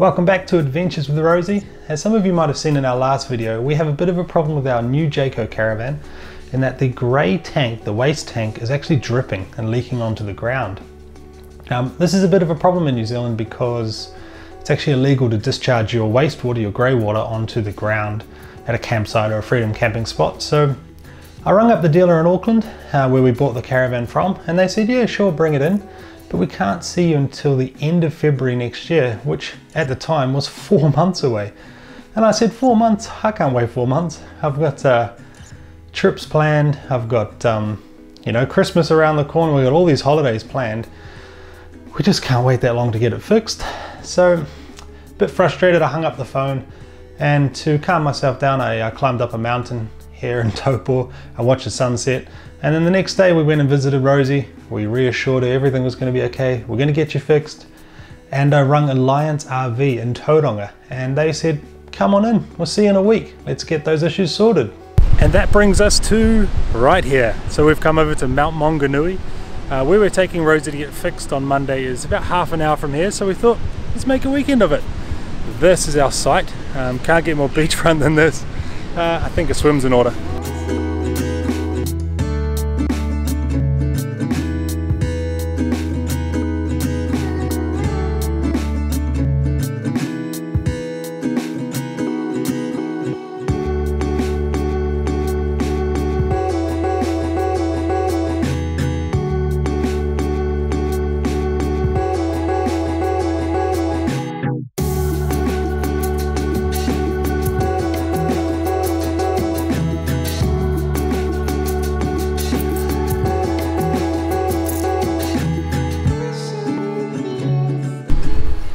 Welcome back to Adventures with Rosy. As some of you might have seen in our last video, we have a bit of a problem with our new Jayco Caravan in that the grey tank, the waste tank, is actually dripping and leaking onto the ground. This is a bit of a problem in New Zealand because it's actually illegal to discharge your wastewater, your grey water, onto the ground at a campsite or a freedom camping spot. So I rung up the dealer in Auckland where we bought the caravan from, and they said, yeah, sure, bring it in. But we can't see you until the end of February next year, which at the time was 4 months away. And I said, 4 months? I can't wait 4 months. I've got trips planned. I've got, Christmas around the corner. We've got all these holidays planned. We just can't wait that long to get it fixed. So, a bit frustrated, I hung up the phone, and to calm myself down, I climbed up a mountain here in Taupo. I watched the sunset. And then the next day we went and visited Rosy. We reassured her everything was going to be okay. We're going to get you fixed. And I rung Alliance RV in Tauranga, and they said, come on in, we'll see you in a week. Let's get those issues sorted. And that brings us to right here. So we've come over to Mount Maunganui. Where we're taking Rosy to get fixed on Monday is about half an hour from here. So we thought, let's make a weekend of it. This is our site. Can't get more beachfront than this. I think a swim's in order.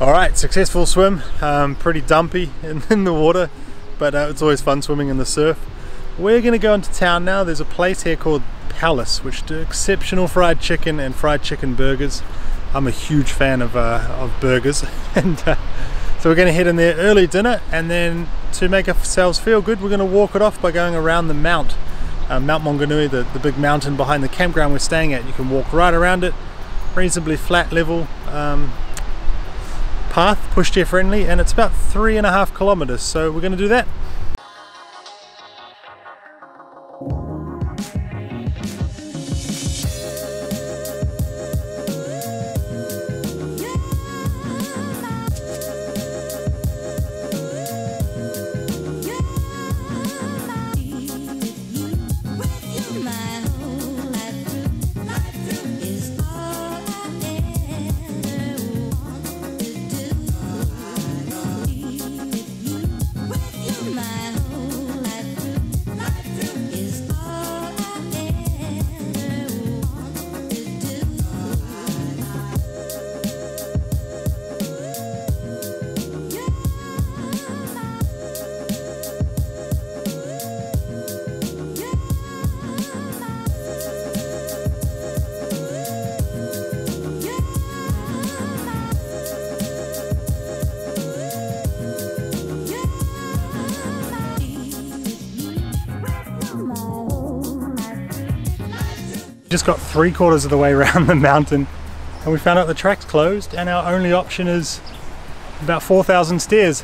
Alright, successful swim, pretty dumpy in the water, but it's always fun swimming in the surf. We're going to go into town now. There's a place here called Palace, which do exceptional fried chicken and fried chicken burgers. I'm a huge fan of burgers, and so we're going to head in there early dinner, and then to make ourselves feel good, we're going to walk it off by going around the Mount Maunganui, the big mountain behind the campground we're staying at. You can walk right around it, reasonably flat level. Path, pushchair friendly, and it's about 3.5 kilometers, so we're going to do that. Just got 3/4 of the way around the mountain, and we found out the track's closed, and our only option is about 4,000 stairs.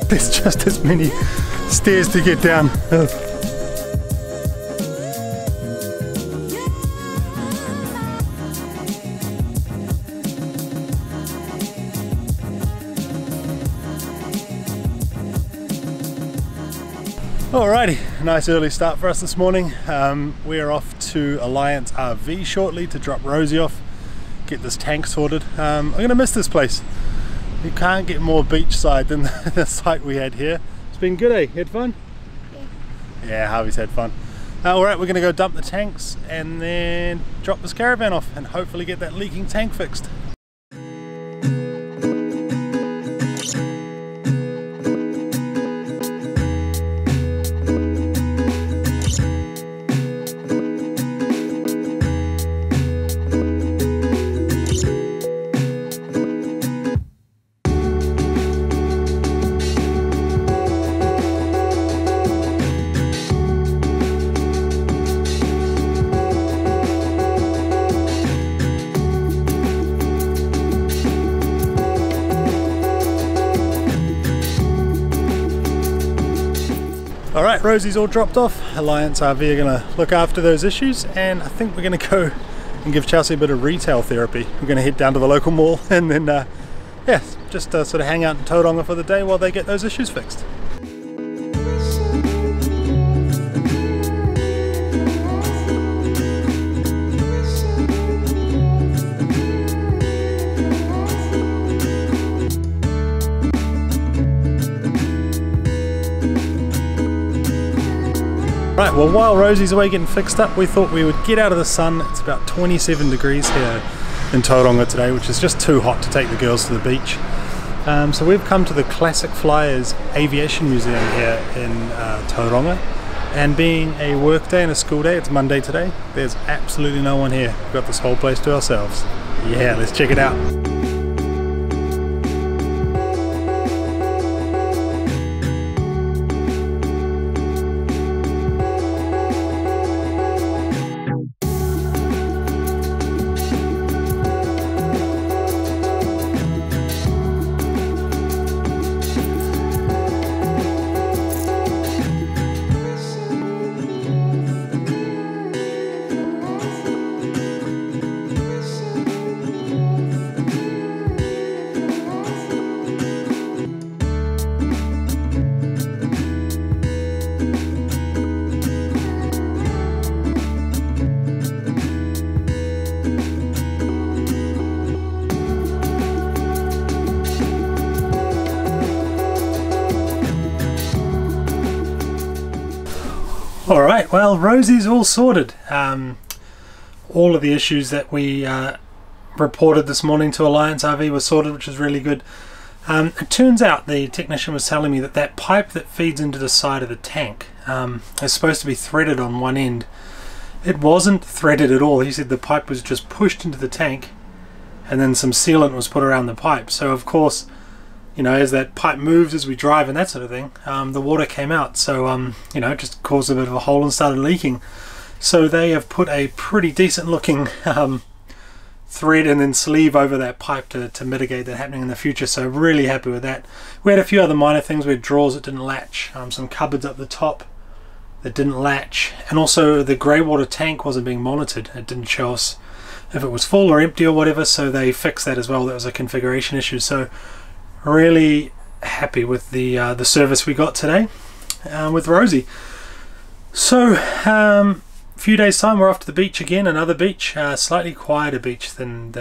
There's just as many stairs to get down. Alrighty, nice early start for us this morning. We're off to Alliance RV shortly to drop Rosy off, get this tank sorted. I'm gonna miss this place. You can't get more beachside than the site we had here. It's been good, eh? You had fun? Yeah. Yeah, Harvey's had fun. Alright, we're going to go dump the tanks and then drop this caravan off and hopefully get that leaking tank fixed. Alright, Rosie's all dropped off. Alliance RV are going to look after those issues, and I think we're going to go and give Chelsea a bit of retail therapy. We're going to head down to the local mall and then yeah, just sort of hang out in Tauranga for the day while they get those issues fixed. Right, well, while Rosie's away getting fixed up, we thought we would get out of the sun. It's about 27 degrees here in Tauranga today, which is just too hot to take the girls to the beach. So we've come to the Classic Flyers Aviation Museum here in Tauranga. And being a work day and a school day, it's Monday today, there's absolutely no one here. We've got this whole place to ourselves. Yeah, let's check it out. Alright, well, Rosie's all sorted. All of the issues that we reported this morning to Alliance RV were sorted, which is really good. It turns out the technician was telling me that that pipe that feeds into the side of the tank is supposed to be threaded on one end. It wasn't threaded at all. He said the pipe was just pushed into the tank and then some sealant was put around the pipe. So of course, you know, as that pipe moves as we drive and that sort of thing, the water came out. So, you know, it just caused a bit of a hole and started leaking. So they have put a pretty decent looking thread and then sleeve over that pipe to mitigate that happening in the future. So really happy with that. We had a few other minor things. We had drawers that didn't latch, some cupboards up the top that didn't latch, and also the grey water tank wasn't being monitored. It didn't show us if it was full or empty or whatever, so they fixed that as well. That was a configuration issue. So really happy with the service we got today with Rosie. So a few days time we're off to the beach again, another beach, slightly quieter beach than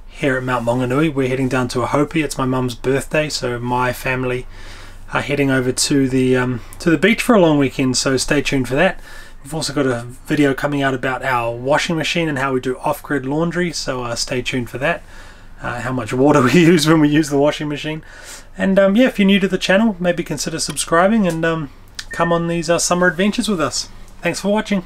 here at Mount Maunganui. We're heading down to Ahopi. It's my mum's birthday, so my family are heading over to the beach for a long weekend, so stay tuned for that. We've also got a video coming out about our washing machine and how we do off-grid laundry, so stay tuned for that. How much water we use when we use the washing machine. And yeah, if you're new to the channel, maybe consider subscribing and come on these summer adventures with us. Thanks for watching.